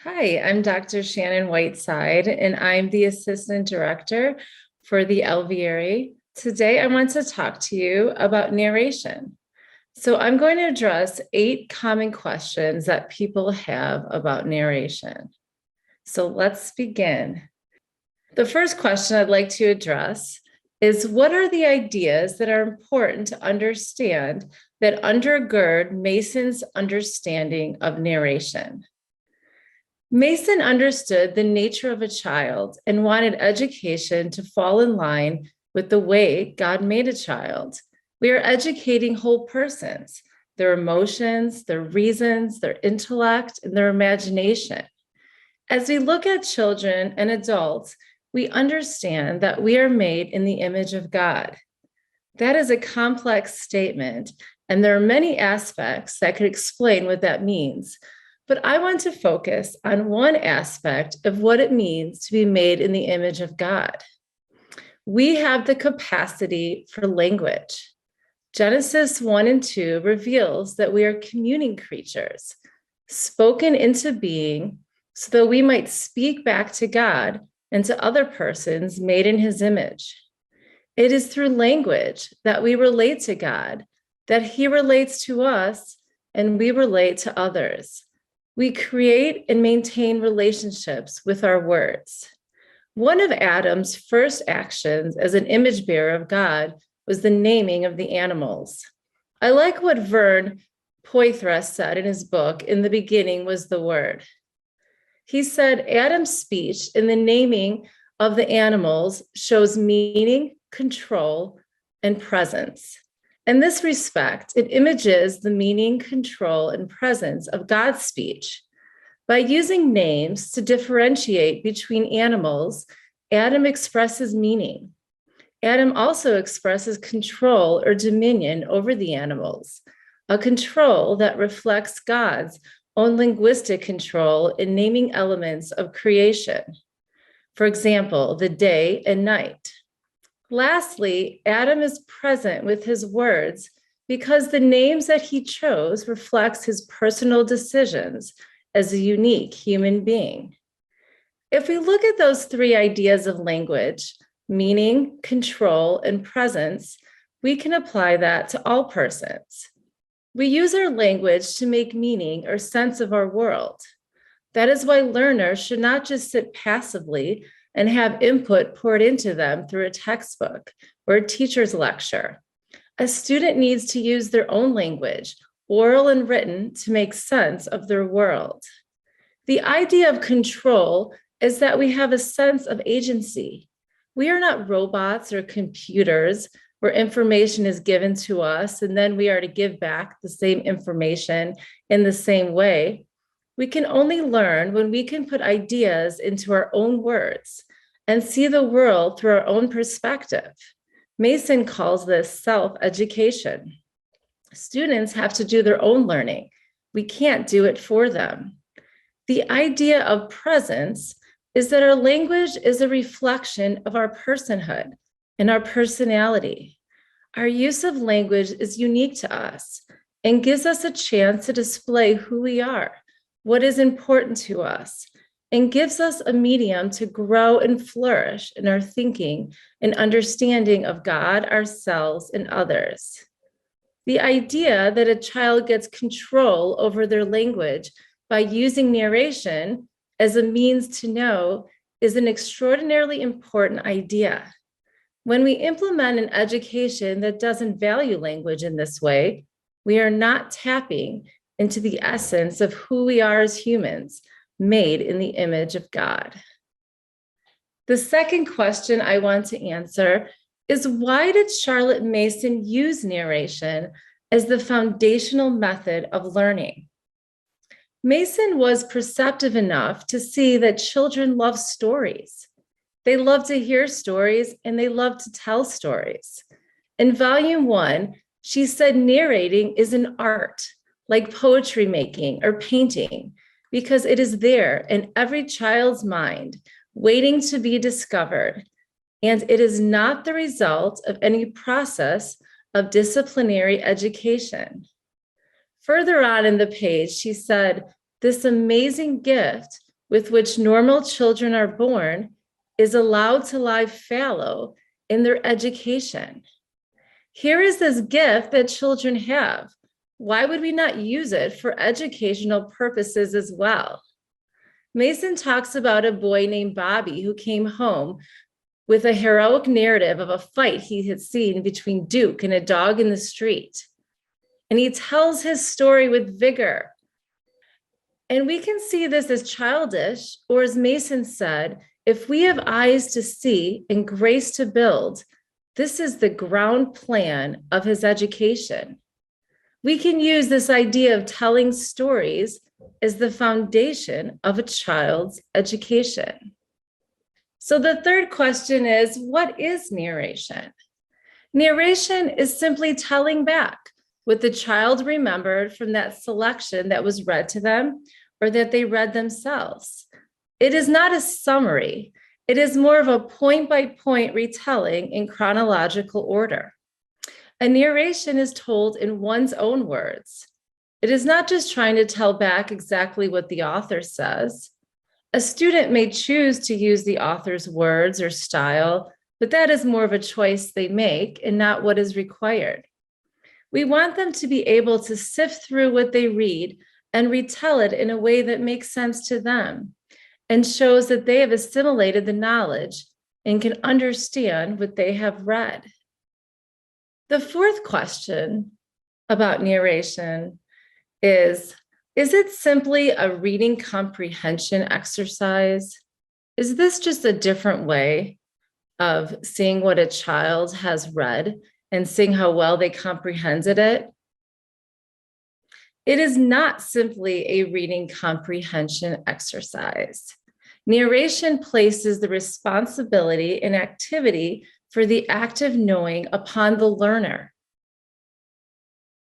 Hi, I'm Dr. Shannon Whiteside, and I'm the Assistant Director for the LVRE. Today, I want to talk to you about narration. So, I'm going to address 8 common questions that people have about narration. So, let's begin. The first question I'd like to address is what are the ideas that are important to understand that undergird Mason's understanding of narration? Mason understood the nature of a child and wanted education to fall in line with the way God made a child. We are educating whole persons, their emotions, their reasons, their intellect, and their imagination. As we look at children and adults, we understand that we are made in the image of God. That is a complex statement, and there are many aspects that could explain what that means. But I want to focus on one aspect of what it means to be made in the image of God. We have the capacity for language. Genesis 1 and 2 reveals that we are communing creatures, spoken into being so that we might speak back to God and to other persons made in his image. It is through language that we relate to God, that he relates to us, and we relate to others. We create and maintain relationships with our words. One of Adam's first actions as an image bearer of God was the naming of the animals. I like what Vern Poythress said in his book, "In the beginning was the Word." He said Adam's speech in the naming of the animals shows meaning, control, and presence. In this respect, it images the meaning, control, and presence of God's speech. By using names to differentiate between animals, Adam expresses meaning. Adam also expresses control or dominion over the animals, a control that reflects God's own linguistic control in naming elements of creation. For example, the day and night. Lastly, Adam is present with his words because the names that he chose reflects his personal decisions as a unique human being. If we look at those 3 ideas of language, meaning, control, and presence, we can apply that to all persons. We use our language to make meaning or sense of our world. That is why learners should not just sit passively and have input poured into them through a textbook or a teacher's lecture. A student needs to use their own language, oral and written, to make sense of their world. The idea of control is that we have a sense of agency. We are not robots or computers where information is given to us and then we are to give back the same information in the same way. We can only learn when we can put ideas into our own words and see the world through our own perspective. Mason calls this self-education. Students have to do their own learning. We can't do it for them. The idea of presence is that our language is a reflection of our personhood and our personality. Our use of language is unique to us and gives us a chance to display who we are, what is important to us, and gives us a medium to grow and flourish in our thinking and understanding of God, ourselves, and others. The idea that a child gets control over their language by using narration as a means to know is an extraordinarily important idea. When we implement an education that doesn't value language in this way, we are not tapping into the essence of who we are as humans, made in the image of God. The second question I want to answer is why did Charlotte Mason use narration as the foundational method of learning? Mason was perceptive enough to see that children love stories. They love to hear stories and they love to tell stories. In volume 1, she said narrating is an art, like poetry making or painting, because it is there in every child's mind, waiting to be discovered. And it is not the result of any process of disciplinary education. Further on in the page, she said, this amazing gift with which normal children are born is allowed to lie fallow in their education. Here is this gift that children have. Why would we not use it for educational purposes as well? Mason talks about a boy named Bobby who came home with a heroic narrative of a fight he had seen between Duke and a dog in the street. And he tells his story with vigor. And we can see this as childish, or as Mason said, if we have eyes to see and grace to build, this is the ground plan of his education. We can use this idea of telling stories as the foundation of a child's education. So the third question is, what is narration? Narration is simply telling back what the child remembered from that selection that was read to them or that they read themselves. It is not a summary. It is more of a point-by-point retelling in chronological order. A narration is told in one's own words. It is not just trying to tell back exactly what the author says. A student may choose to use the author's words or style, but that is more of a choice they make and not what is required. We want them to be able to sift through what they read and retell it in a way that makes sense to them and shows that they have assimilated the knowledge and can understand what they have read. The fourth question about narration is it simply a reading comprehension exercise? Is this just a different way of seeing what a child has read and seeing how well they comprehended it? It is not simply a reading comprehension exercise. Narration places the responsibility and activity for the active knowing upon the learner.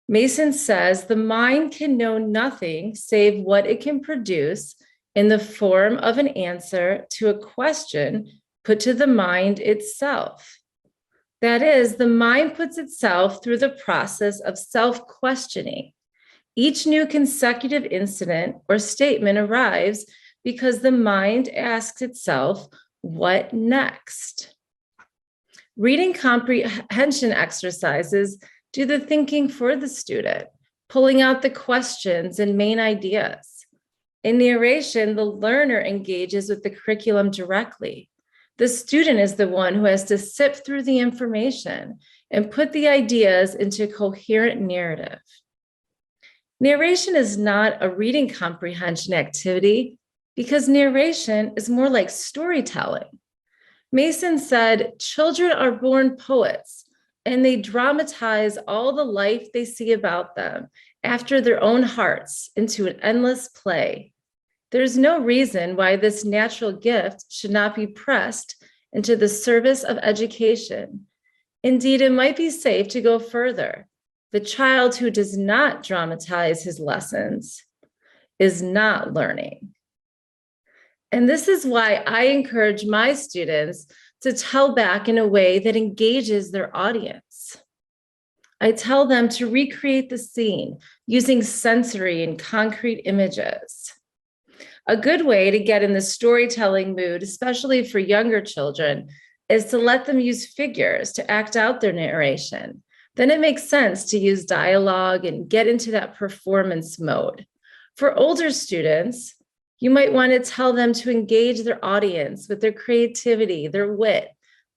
Mason says the mind can know nothing save what it can produce in the form of an answer to a question put to the mind itself. That is, the mind puts itself through the process of self-questioning. Each new consecutive incident or statement arrives because the mind asks itself, what next? Reading comprehension exercises do the thinking for the student, pulling out the questions and main ideas. In narration, the learner engages with the curriculum directly. The student is the one who has to sift through the information and put the ideas into a coherent narrative. Narration is not a reading comprehension activity because narration is more like storytelling. Mason said, children are born poets, and they dramatize all the life they see about them after their own hearts into an endless play. There's no reason why this natural gift should not be pressed into the service of education. Indeed, it might be safe to go further. The child who does not dramatize his lessons is not learning. And this is why I encourage my students to tell back in a way that engages their audience. I tell them to recreate the scene using sensory and concrete images. A good way to get in the storytelling mood, especially for younger children, is to let them use figures to act out their narration. Then it makes sense to use dialogue and get into that performance mode. For older students, you might want to tell them to engage their audience with their creativity, their wit,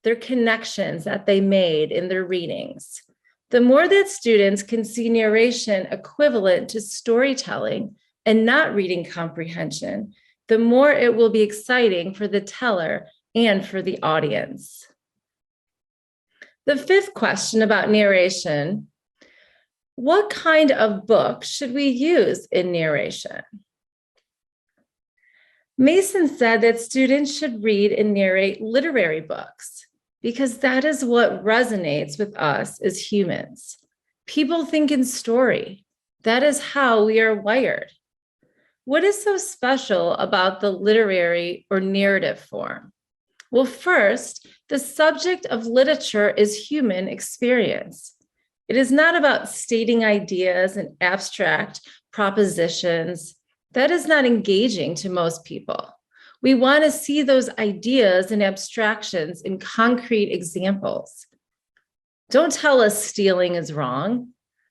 their connections that they made in their readings. The more that students can see narration equivalent to storytelling and not reading comprehension, the more it will be exciting for the teller and for the audience. The fifth question about narration: what kind of book should we use in narration? Mason said that students should read and narrate literary books because that is what resonates with us as humans. People think in story. That is how we are wired. What is so special about the literary or narrative form? Well, first, the subject of literature is human experience. It is not about stating ideas and abstract propositions. That is not engaging to most people. We want to see those ideas and abstractions in concrete examples. Don't tell us stealing is wrong.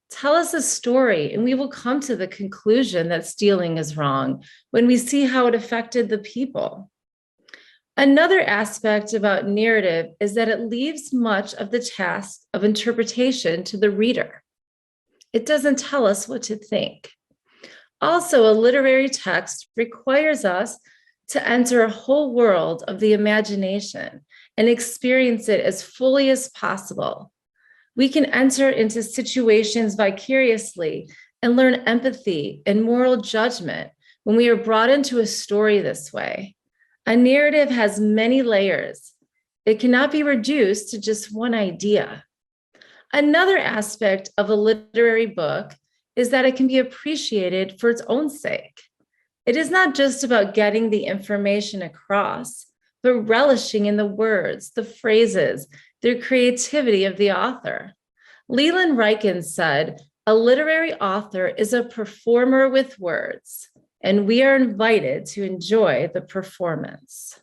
Tell us a story, and we will come to the conclusion that stealing is wrong when we see how it affected the people. Another aspect about narrative is that it leaves much of the task of interpretation to the reader. It doesn't tell us what to think. Also, a literary text requires us to enter a whole world of the imagination and experience it as fully as possible. We can enter into situations vicariously and learn empathy and moral judgment when we are brought into a story this way. A narrative has many layers. It cannot be reduced to just one idea. Another aspect of a literary book is that it can be appreciated for its own sake. It is not just about getting the information across, but relishing in the words, the phrases, the creativity of the author. Leland Ryken said, "A literary author is a performer with words, and we are invited to enjoy the performance."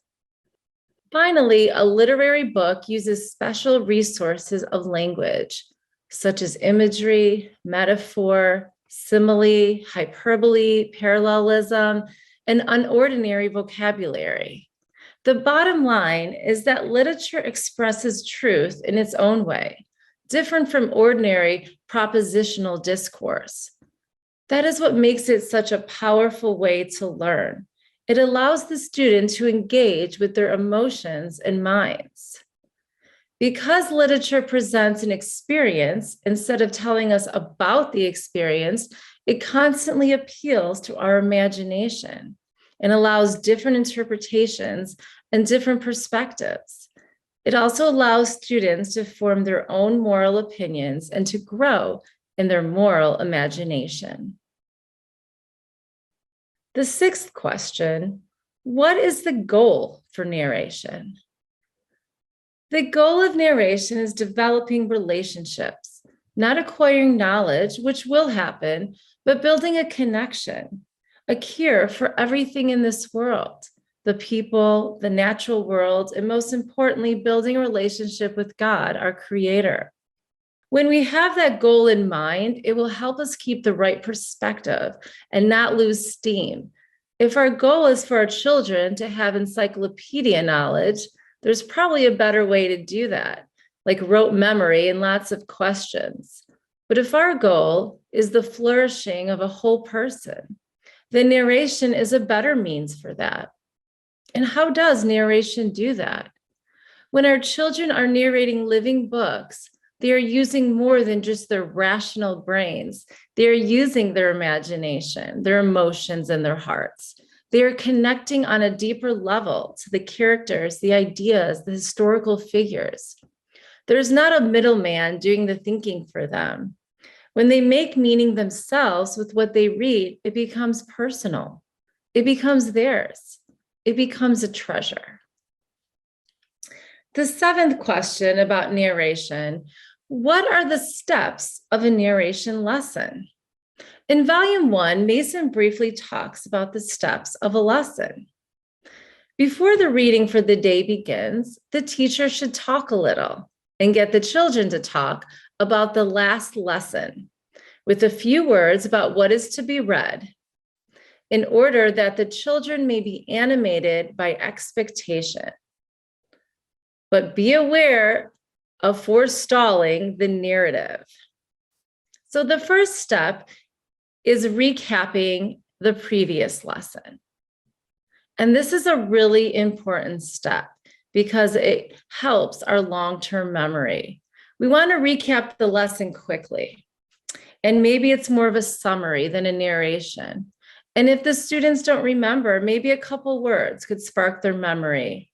Finally, a literary book uses special resources of language, such as imagery, metaphor, simile, hyperbole, parallelism, and unordinary vocabulary. The bottom line is that literature expresses truth in its own way, different from ordinary propositional discourse. That is what makes it such a powerful way to learn. It allows the student to engage with their emotions and minds. Because literature presents an experience instead of telling us about the experience, it constantly appeals to our imagination and allows different interpretations and different perspectives. It also allows students to form their own moral opinions and to grow in their moral imagination. The sixth question, what is the goal for narration? The goal of narration is developing relationships, not acquiring knowledge, which will happen, but building a connection, a cure for everything in this world, the people, the natural world, and most importantly, building a relationship with God, our Creator. When we have that goal in mind, it will help us keep the right perspective and not lose steam. If our goal is for our children to have encyclopedia knowledge, there's probably a better way to do that, like rote memory and lots of questions. But if our goal is the flourishing of a whole person, then narration is a better means for that. And how does narration do that? When our children are narrating living books, they are using more than just their rational brains. They are using their imagination, their emotions, and their hearts. They are connecting on a deeper level to the characters, the ideas, the historical figures. There's not a middleman doing the thinking for them. When they make meaning themselves with what they read, it becomes personal. It becomes theirs. It becomes a treasure. The seventh question about narration, what are the steps of a narration lesson? In Volume 1, Mason briefly talks about the steps of a lesson. Before the reading for the day begins, the teacher should talk a little and get the children to talk about the last lesson with a few words about what is to be read, in order that the children may be animated by expectation. But be aware of forestalling the narrative. So the first step is recapping the previous lesson. And this is a really important step because it helps our long-term memory. We want to recap the lesson quickly. And maybe it's more of a summary than a narration. And if the students don't remember, maybe a couple words could spark their memory.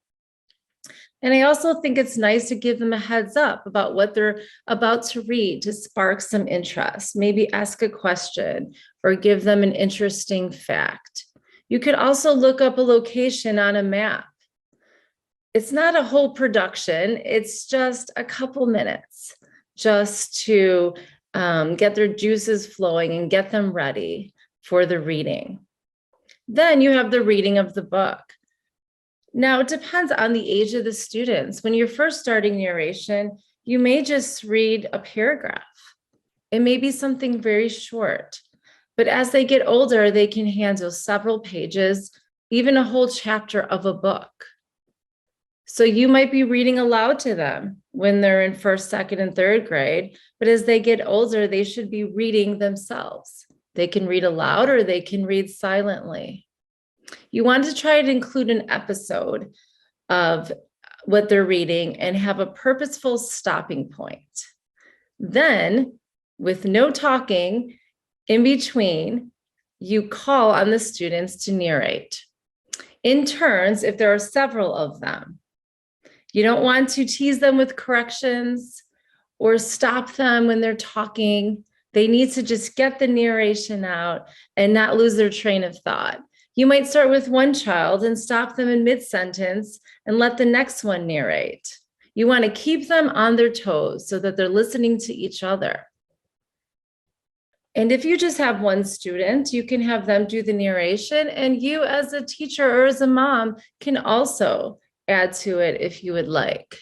And I also think it's nice to give them a heads up about what they're about to read to spark some interest. Maybe ask a question or give them an interesting fact. You could also look up a location on a map. It's not a whole production. It's just a couple minutes just to get their juices flowing and get them ready for the reading. Then you have the reading of the book. Now, it depends on the age of the students. When you're first starting narration, you may just read a paragraph. It may be something very short, but as they get older, they can handle several pages, even a whole chapter of a book. So you might be reading aloud to them when they're in first, second, and third grade, but as they get older, they should be reading themselves. They can read aloud or they can read silently. You want to try to include an episode of what they're reading and have a purposeful stopping point. Then, with no talking in between, you call on the students to narrate. In turns, if there are several of them, you don't want to tease them with corrections or stop them when they're talking. They need to just get the narration out and not lose their train of thought. You might start with one child and stop them in mid-sentence and let the next one narrate. You want to keep them on their toes so that they're listening to each other. And if you just have one student, you can have them do the narration, and you as a teacher or as a mom can also add to it if you would like.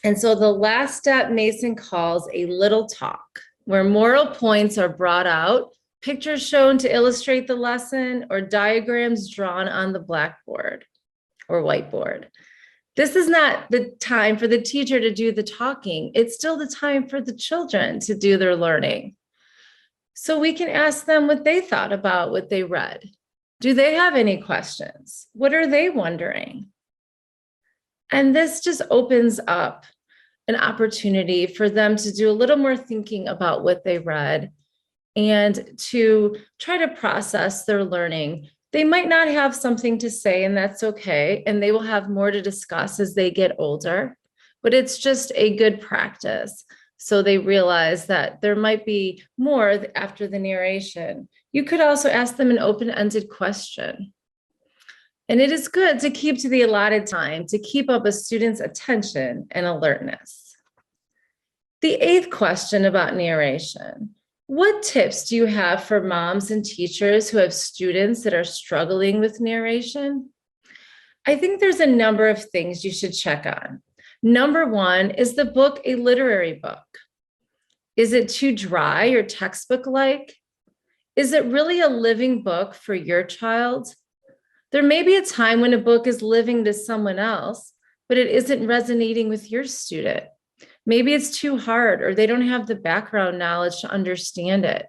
And so the last step Mason calls a little talk, where moral points are brought out, pictures shown to illustrate the lesson, or diagrams drawn on the blackboard or whiteboard. This is not the time for the teacher to do the talking. It's still the time for the children to do their learning. So we can ask them what they thought about what they read. Do they have any questions? What are they wondering? And this just opens up an opportunity for them to do a little more thinking about what they read and to try to process their learning. They might not have something to say, and that's okay. And they will have more to discuss as they get older, but it's just a good practice. So they realize that there might be more after the narration. You could also ask them an open-ended question. And it is good to keep to the allotted time to keep up a student's attention and alertness. The 8th question about narration. What tips do you have for moms and teachers who have students that are struggling with narration? I think there's a number of things you should check on. Number 1, is the book a literary book? Is it too dry or textbook-like? Is it really a living book for your child? There may be a time when a book is living to someone else, but it isn't resonating with your student. Maybe it's too hard or they don't have the background knowledge to understand it.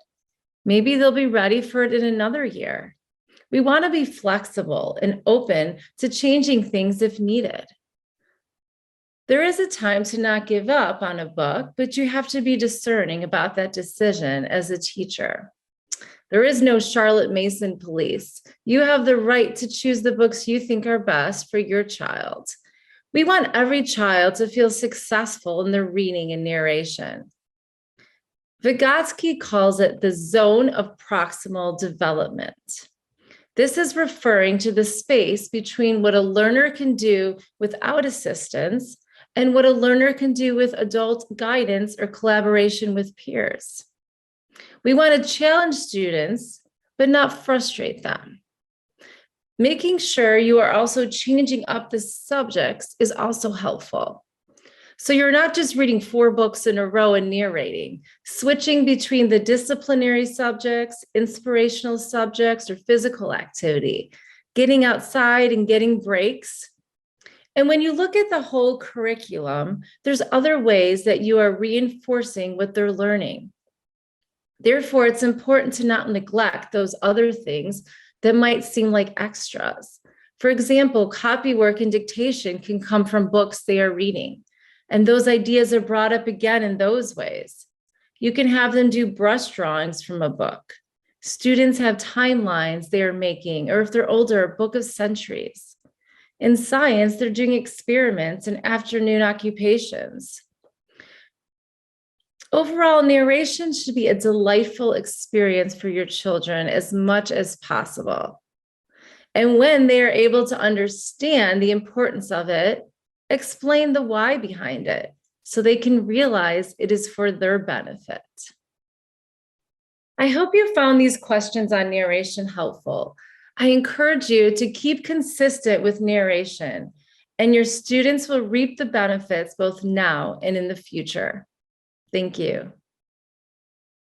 Maybe they'll be ready for it in another year. We want to be flexible and open to changing things if needed. There is a time to not give up on a book, but you have to be discerning about that decision as a teacher. There is no Charlotte Mason police. You have the right to choose the books you think are best for your child. We want every child to feel successful in their reading and narration. Vygotsky calls it the zone of proximal development. This is referring to the space between what a learner can do without assistance and what a learner can do with adult guidance or collaboration with peers. We want to challenge students, but not frustrate them. Making sure you are also changing up the subjects is also helpful. So you're not just reading 4 books in a row and narrating, switching between the disciplinary subjects, inspirational subjects, or physical activity, getting outside and getting breaks. And when you look at the whole curriculum, there's other ways that you are reinforcing what they're learning. Therefore, it's important to not neglect those other things that might seem like extras. For example, copywork and dictation can come from books they are reading, and those ideas are brought up again in those ways. You can have them do brush drawings from a book. Students have timelines they are making, or if they're older, a book of centuries. In science, they're doing experiments and afternoon occupations. Overall, narration should be a delightful experience for your children as much as possible. And when they are able to understand the importance of it, explain the why behind it so they can realize it is for their benefit. I hope you found these questions on narration helpful. I encourage you to keep consistent with narration, and your students will reap the benefits both now and in the future. Thank you.